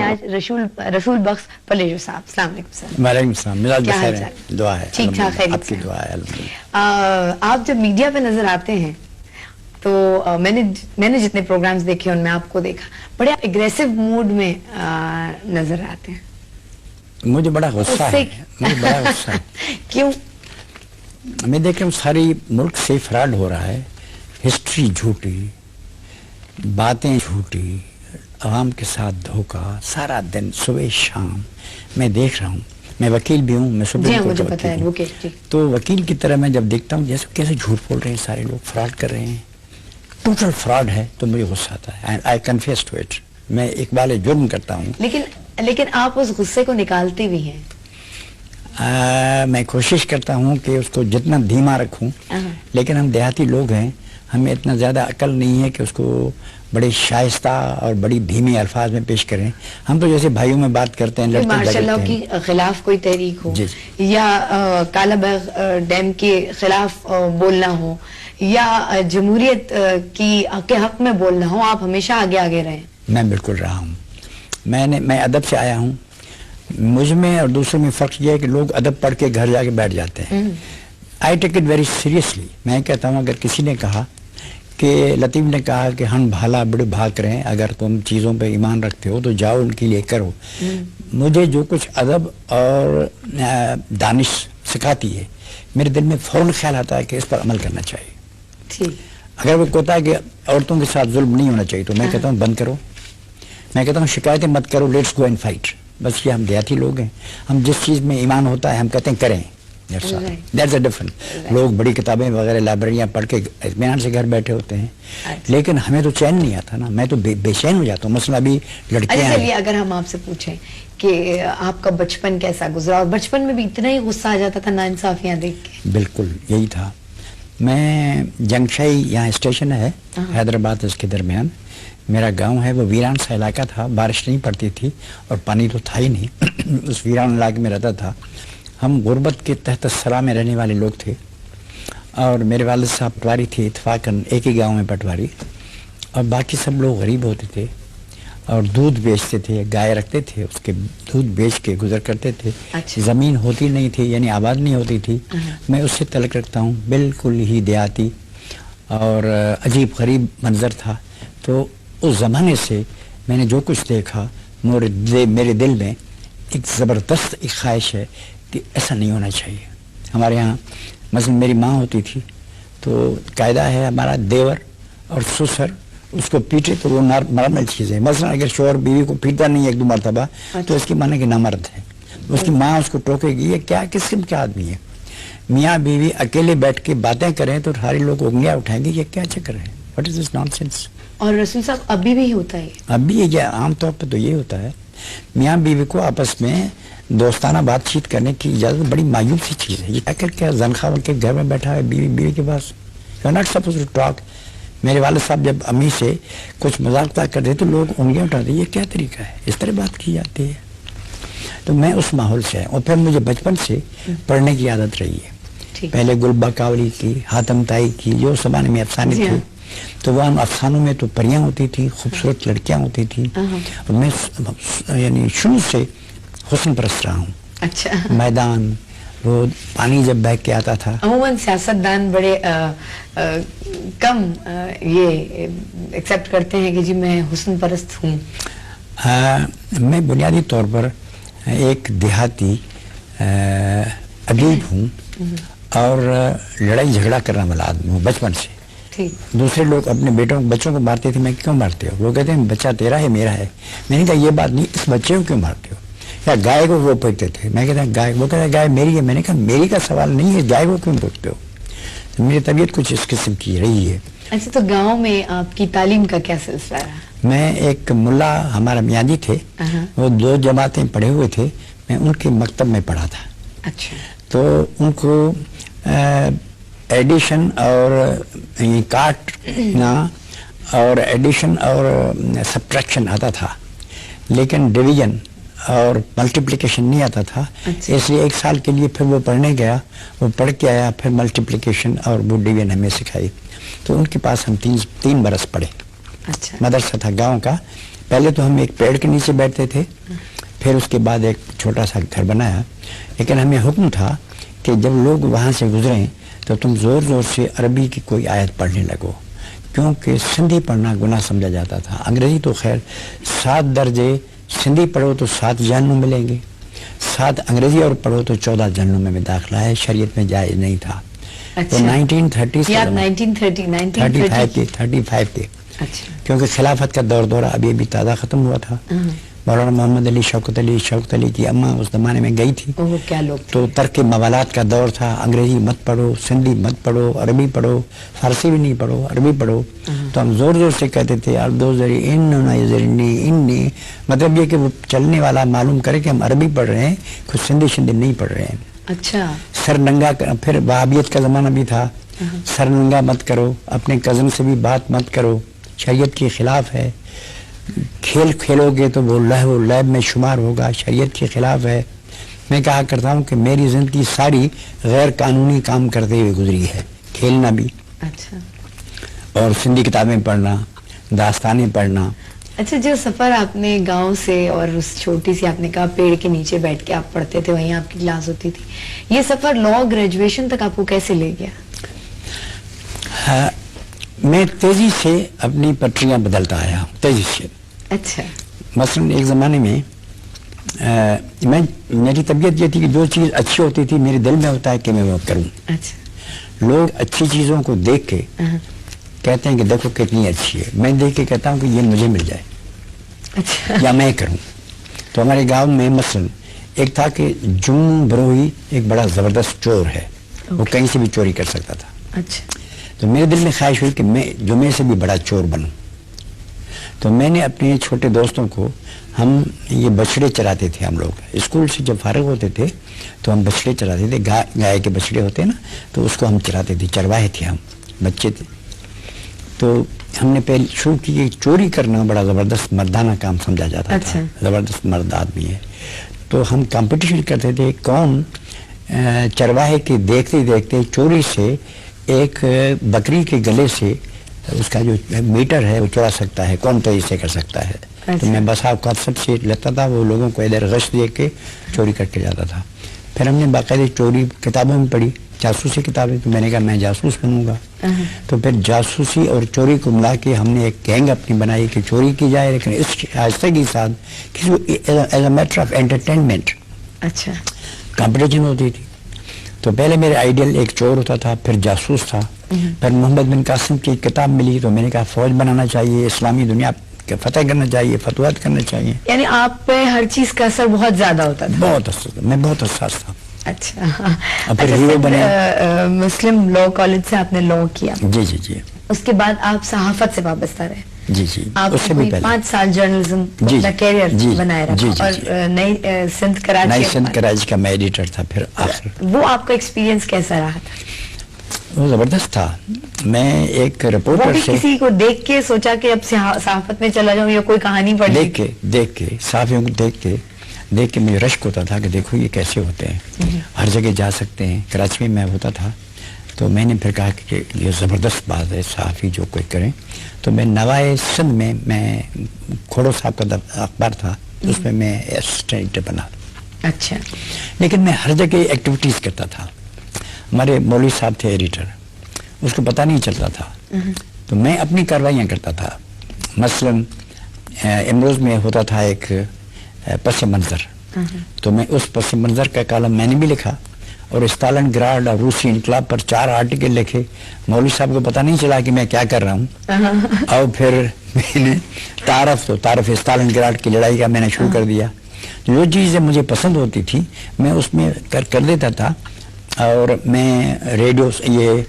آج رسول بخش پلیجو صاحب. السلام علیکم سر. وعلیکم السلام. مزاج بخیر ہے. دعا ہے. ٹھیک ٹھاک ہے. آپ کی دعا ہے الحمدللہ. آپ جب میڈیا پہ نظر آتے ہیں تو میں نے جتنے پروگرامز دیکھے ان میں آپ کو دیکھا بڑے اگریسو موڈ میں نظر آتے ہیں. مجھے بڑا غصہ ہے. مجھے بڑا غصہ ہے. کیوں؟ میں دیکھ رہا ہوں ساری ملک سے فراڈ ہو رہا ہے. ہسٹری جھوٹی, باتیں جھوٹی, عوام کے ساتھ دھوکہ, سارا دن صبح شام میں دیکھ رہا ہوں. میں وکیل بھی ہوں. میں جی مجھے پتا ہے. تو وکیل کی طرح میں جب دیکھتا ہوں جیسے کیسے جھوٹ بول رہے ہیں سارے لوگ, فراڈ کر رہے ہیں, ٹوٹل فراڈ ہے, تو مجھے غصہ آتا ہے. آئی کنفیس ٹو اٹ. میں اقبال جرم کرتا ہوں. لیکن آپ اس غصے کو نکالتے بھی ہیں. میں کوشش کرتا ہوں کہ اس کو جتنا دھیما رکھوں, لیکن ہم دیہاتی لوگ ہیں, ہمیں اتنا زیادہ عقل نہیں ہے کہ اس کو بڑے شائستہ اور بڑی دھیمی الفاظ میں پیش کریں. ہم تو جیسے بھائیوں میں بات کرتے ہیں, لڑتے مارشل لاء کے خلاف کوئی تحریک ہو یا کالا باغ ڈیم کے خلاف بولنا ہو یا جمہوریت کے حق میں بولنا ہو, آپ ہمیشہ آگے رہیں. میں بالکل رہا ہوں. میں ادب سے آیا ہوں. مجھ میں اور دوسروں میں فرق یہ ہے کہ لوگ ادب پڑھ کے گھر جا کے بیٹھ جاتے ہیں. آئی ٹیک اٹ ویری سیریسلی. میں کہتا ہوں اگر کسی نے کہا کہ لطیف نے کہا کہ ہم بھالا بڑے بھاگ رہے ہیں, اگر تم چیزوں پہ ایمان رکھتے ہو تو جاؤ ان کے لیے کرو. مجھے جو کچھ ادب اور دانش سکھاتی ہے, میرے دل میں فوراً خیال آتا ہے کہ اس پر عمل کرنا چاہیے. اگر وہ کہتا ہے کہ عورتوں کے ساتھ ظلم نہیں ہونا چاہیے تو میں کہتا ہوں بند کرو. میں کہتا ہوں شکایتیں مت کرو, لیٹس گو اینڈ فائٹ. بس یہ ہم دیہاتی لوگ ہیں. ہم جس چیز میں ایمان ہوتا ہے ہم کہتے ہیں کریں. That's a different. لوگ بڑی کتابیں وغیرہ لائبریریاں پڑھ کے اطمینان سے گھر بیٹھے ہوتے ہیں, لیکن ہمیں تو چین نہیں آتا نا. میں تو بے چین ہو جاتا ہوں. مثلا ابھی لڑکیاں چلیے اگر ہم آپ سے پوچھیں کہ آپ کا بچپن کیسا گزرا, اور بچپن میں بھی اتنا ہی غصہ آ جاتا تھا ناانصافیاں دیکھ کے؟ بالکل یہی تھا. میں جنگشائی یہاں اسٹیشن ہے حیدرآباد, اس کے درمیان میرا گاؤں ہے. وہ ویران سا علاقہ تھا, بارش نہیں پڑتی تھی اور پانی تو تھا ہی نہیں. اس ویران علاقے میں رہتا تھا. ہم غربت کے تحت الثری میں رہنے والے لوگ تھے, اور میرے والد صاحب پٹواری تھے اتفاقاً, ایک ہی گاؤں میں پٹواری, اور باقی سب لوگ غریب ہوتے تھے اور دودھ بیچتے تھے, گائے رکھتے تھے, اس کے دودھ بیچ کے گزر کرتے تھے. زمین ہوتی نہیں تھی, یعنی آباد نہیں ہوتی تھی. میں اس سے تعلق رکھتا ہوں, بالکل ہی دیہاتی اور عجیب غریب منظر تھا. تو اس زمانے سے میں نے جو کچھ دیکھا, میرے دل میں ایک زبردست ایک خواہش ہے کہ ایسا نہیں ہونا چاہیے. ہمارے ہاں مثلا میری ماں ہوتی تھی تو قاعدہ ہے ہمارا, دیور اور سسر اس کو پیٹے تو وہ نارمل چیز ہے. مثلا اگر شوہر بیوی کو پیٹا نہیں ایک دو مرتبہ تو اس کی معنی کہ نامرد ہے. اس کی ماں اس کو ٹوکے گی, یہ کیا کس قسم کے آدمی ہے. میاں بیوی اکیلے بیٹھ کے باتیں کریں تو سارے لوگ انگلیاں اٹھائیں گے, یہ کیا چکر ہے, what is this naan sense. اور رسول صاحب ابھی بھی ہوتا ہے, ابھی یہ عام طور پہ تو یہ ہوتا ہے. میاں بیوی کو آپس میں دوستانہ بات چیت کرنے کی اجازت بڑی مایوب سی چیز ہے. یہ کیا زنخواہ کے گھر میں بیٹھا ہے بیوی کے پاس, you are not suppose to talk. میرے والد صاحب جب امی سے کچھ مذاق کرتے تو لوگ انگلیاں اٹھاتے, یہ کیا طریقہ ہے, اس طرح بات کی جاتی ہے. تو میں اس ماحول سے ہے. اور پھر مجھے بچپن سے پڑھنے کی عادت رہی ہے. پہلے گلبہ کاولی کی, حاتم طائی کی, جو زمانے میں افسانے تھے, تو وہ افسانوں میں تو پریاں ہوتی تھی, خوبصورت لڑکیاں ہوتی تھیں. اور میں یعنی شروع سے حسن پرست رہا ہوں. اچھا. میدان, وہ پانی جب بہہ کے آتا تھا. عموماً سیاستدان بڑے کم یہ ایکسیپٹ کرتے ہیں کہ جی میں حسن پرست ہوں. میں بنیادی طور پر ایک دیہاتی ادیب ہوں اور لڑائی جھگڑا کرنے والا آدمی ہوں بچپن سے. دوسرے لوگ اپنے بچوں کو مارتے تھے, میں کیوں مارتے ہو؟ وہ کہتے ہیں بچہ تیرا ہے میرا ہے. میں نے کہا یہ بات نہیں, اس بچے کو کیوں مارتے ہو؟ یا گائے کو وہ پوچھتے تھے, میں کہتا گائے, وہ کہتا ہے گائے میری ہے. میں نے کہا میری کا سوال نہیں ہے, گائے کو کیوں پوچھتے ہو؟ میری طبیعت کچھ اس قسم کی رہی ہے. اچھا, تو گاؤں میں آپ کی تعلیم کا کیا سلسلہ رہا؟ میں ایک ملا, ہمارا میاں جی تھے, وہ 2 جماعتیں پڑھے ہوئے تھے, میں ان کے مکتب میں پڑھا تھا. اچھا. تو ان کو ایڈیشن اور کاٹنا اور ایڈیشن اور سبٹریکشن آتا تھا, لیکن ڈویژن اور ملٹیپلیکیشن نہیں آتا تھا. اس لیے 1 سال کے لیے پھر وہ پڑھنے گیا, وہ پڑھ کے آیا, پھر ملٹیپلیکیشن اور وہ ڈویژن ہمیں سکھائی. تو ان کے پاس ہم 3 برس پڑھے. مدرسہ تھا گاؤں کا, پہلے تو ہم ایک پیڑ کے نیچے بیٹھتے تھے, پھر اس کے بعد ایک چھوٹا سا گھر بنایا, لیکن ہمیں حکم تھا کہ جب لوگ وہاں سے گزریں تو تم زور زور سے عربی کی کوئی آیت پڑھنے لگو, کیونکہ سندھی پڑھنا گناہ سمجھا جاتا تھا. انگریزی تو خیر 7 درجے, سندھی پڑھو تو 7 جہنم ملیں گے, 7 انگریزی اور پڑھو تو 14 جہنم میں داخلہ ہے, شریعت میں جائز نہیں تھا. تو 1935 تھے, کیونکہ خلافت کا دورہ ابھی تازہ ختم ہوا تھا. مولانا محمد علی شوکت علی کی اماں اس زمانے میں گئی تھی, تو ترک موالات کا دور تھا. انگریزی مت پڑھو, سندھی مت پڑھو, عربی پڑھو, فارسی بھی نہیں پڑھو, عربی پڑھو. تو ہم زور زور سے کہتے تھے مطلب یہ کہ وہ چلنے والا معلوم کرے کہ ہم عربی پڑھ رہے ہیں, کچھ سندھی نہیں پڑھ رہے ہیں. اچھا, سر ننگا, پھر وہابیت کا زمانہ بھی تھا, سر ننگا مت کرو, اپنے کزن سے بھی بات مت کرو, شریعت کے خلاف ہے. کھیل کھیلو گے تو وہ لہو و لعب میں شمار ہوگا, شریعت کے خلاف ہے. میں کہا کرتا ہوں کہ میری زندگی ساری غیر قانونی کام کرتے ہوئے گزری ہے, کھیلنا بھی. اچھا, اور سندھی کتابیں پڑھنا, داستانیں پڑھنا. اچھا, جو سفر آپ نے گاؤں سے اور اس چھوٹی سی آپ نے کہا پیڑ کے نیچے بیٹھ کے آپ پڑھتے تھے, وہیں آپ کی کلاس ہوتی تھی, یہ سفر لا گریجویشن تک آپ کو کیسے لے گیا؟ میں تیزی سے اپنی پٹریاں بدلتا آیا, تیزی سے. اچھا, مثلا ایک زمانے میں میری طبیعت یہ تھی کہ جو چیز اچھی ہوتی تھی میرے دل میں ہوتا ہے کہ میں وہ کروں. اچھا, لوگ اچھی چیزوں کو دیکھ کے کہتے ہیں کہ دیکھو کتنی اچھی ہے, میں دیکھ کے کہتا ہوں کہ یہ مجھے مل جائے, اچھا, یا میں کروں. تو ہمارے گاؤں میں مثلا ایک تھا کہ جموں بروہی ایک بڑا زبردست چور ہے, وہ کہیں سے بھی چوری کر سکتا تھا. اچھا, تو میرے دل میں خواہش ہوئی کہ میں جمعے سے بھی بڑا چور بنوں. تو میں نے اپنے چھوٹے دوستوں کو, ہم یہ بچڑے چراتے تھے, ہم لوگ اسکول سے جب فارغ ہوتے تھے تو ہم بچڑے چراتے تھے, گائے کے بچڑے ہوتے ہیں نا, تو اس کو ہم چراتے تھے, چرواہے تھے, ہم بچے تھے. تو ہم نے پہلے شروع کی کہ چوری کرنا بڑا زبردست مردانہ کام سمجھا جاتا تھا, زبردست مرد آدمی ہے. تو ہم کمپٹیشن کرتے تھے کون چرواہے کے دیکھتے دیکھتے چوری سے ایک بکری کے گلے سے اس کا جو میٹر ہے وہ چڑھا سکتا ہے, کون تیزی سے کر سکتا ہے. تو میں بس آپ کو سب سے لیتا تھا, وہ لوگوں کو ادھر غش دے کے چوری کر کے جاتا تھا. پھر ہم نے باقاعدہ چوری کتابوں میں پڑھی, جاسوسی کتابیں, تو میں نے کہا میں جاسوس بنوں گا. تو پھر جاسوسی اور چوری کو ملا کے ہم نے ایک گینگ اپنی بنائی کہ چوری کی جائے, لیکن اس آہستہ کے ساتھ as a matter of entertainment. اچھا, کمپٹیشن ہوتی تھی. تو پہلے میرے آئیڈیل ایک چور ہوتا تھا, پھر جاسوس تھا, پھر محمد بن قاسم کی کتاب ملی تو میں نے کہا فوج بنانا چاہیے, اسلامی دنیا فتح کرنا چاہیے, فتوحات کرنا چاہیے. یعنی آپ پہ ہر چیز کا اثر بہت زیادہ ہوتا تھا؟ بہت اثر, میں بہت حساس تھا. اچھا, پھر ہیرو بنے. مسلم لا کالج سے آپ نے لا کیا؟ جی جی جی. اس کے بعد آپ صحافت سے وابستہ رہے؟ جی جی. آپ اس سے بھی پہلے 5 سال جرنلزم کا کیریئر بنائے رکھا, اور نئی سندھ کراچی کا میں ایڈیٹر تھا. پھر آخر وہ آپ کا ایکسپیرینس کیسا رہا تھا؟ وہ زبردست تھا. میں ایک رپورٹر سے کسی کو دیکھ کے سوچا کہ اب صحافت میں چلا جاؤں یا کوئی کہانی پڑھ دیکھ کے صحافیوں کو دیکھ کے مجھے رشک ہوتا تھا کہ دیکھو یہ کیسے ہوتے ہیں, ہر جگہ جا سکتے ہیں. کراچی میں ہوتا تھا, تو میں نے پھر کہا کہ یہ زبردست بات ہے, صحافی جو کوئی کریں. تو میں نوائے سندھ میں کھوڑو صاحب کا اخبار تھا, اس میں میں اسسٹنٹ بنا. اچھا, لیکن میں ہر جگہ ایکٹیویٹیز کرتا تھا. ہمارے مولوی صاحب تھے ایڈیٹر, اس کو پتہ نہیں چلتا تھا, تو میں اپنی کاروائیاں کرتا تھا. مثلا امروز میں ہوتا تھا ایک پس منظر, تو میں اس پس منظر کا کالم میں نے بھی لکھا, اور استالن گراڈ اور روسی انقلاب پر 4 آرٹیکل لکھے. مولوی صاحب کو پتہ نہیں چلا کہ میں کیا کر رہا ہوں. اور پھر میں نے تعارف استالن گراڈ کی لڑائی کا میں نے شروع کر دیا. جو چیزیں مجھے پسند ہوتی تھی میں اس میں کر دیتا تھا. اور میں ریڈیو یہ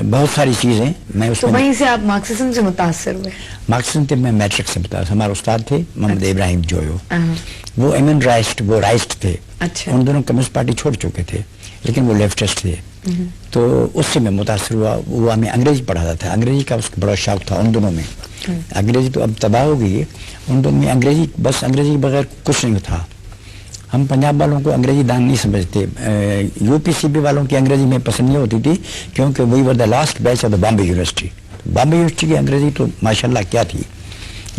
بہت ساری چیزیں میں اس تو وہیں سے آپ مارکسزم سے متاثر ہوئے؟ مارکسزم سے میں میٹرک سے متاثر. ہمارے استاد تھے محمد ابراہیم جویو, وہ ایمن رائسٹ تھے. ان دونوں کمیونسٹ پارٹی چھوڑ چکے تھے, لیکن وہ لیفٹسٹ تھے. تو اس سے میں متاثر ہوا. وہ ہمیں انگریزی پڑھاتا تھا, انگریزی کا اس کو بڑا شوق تھا ان دونوں میں. انگریزی تو اب تباہ ہو گئی ہے, ان دونوں میں انگریزی انگریزی کے بغیر کچھ نہیں تھا. ہم پنجاب والوں کو انگریزی دان نہیں سمجھتے. یو پی سی بی والوں کی انگریزی میں پسند نہیں ہوتی تھی, کیونکہ وہی were the last batch of the Bombay University. Bombay University کی انگریزی تو ماشاءاللہ کیا تھی.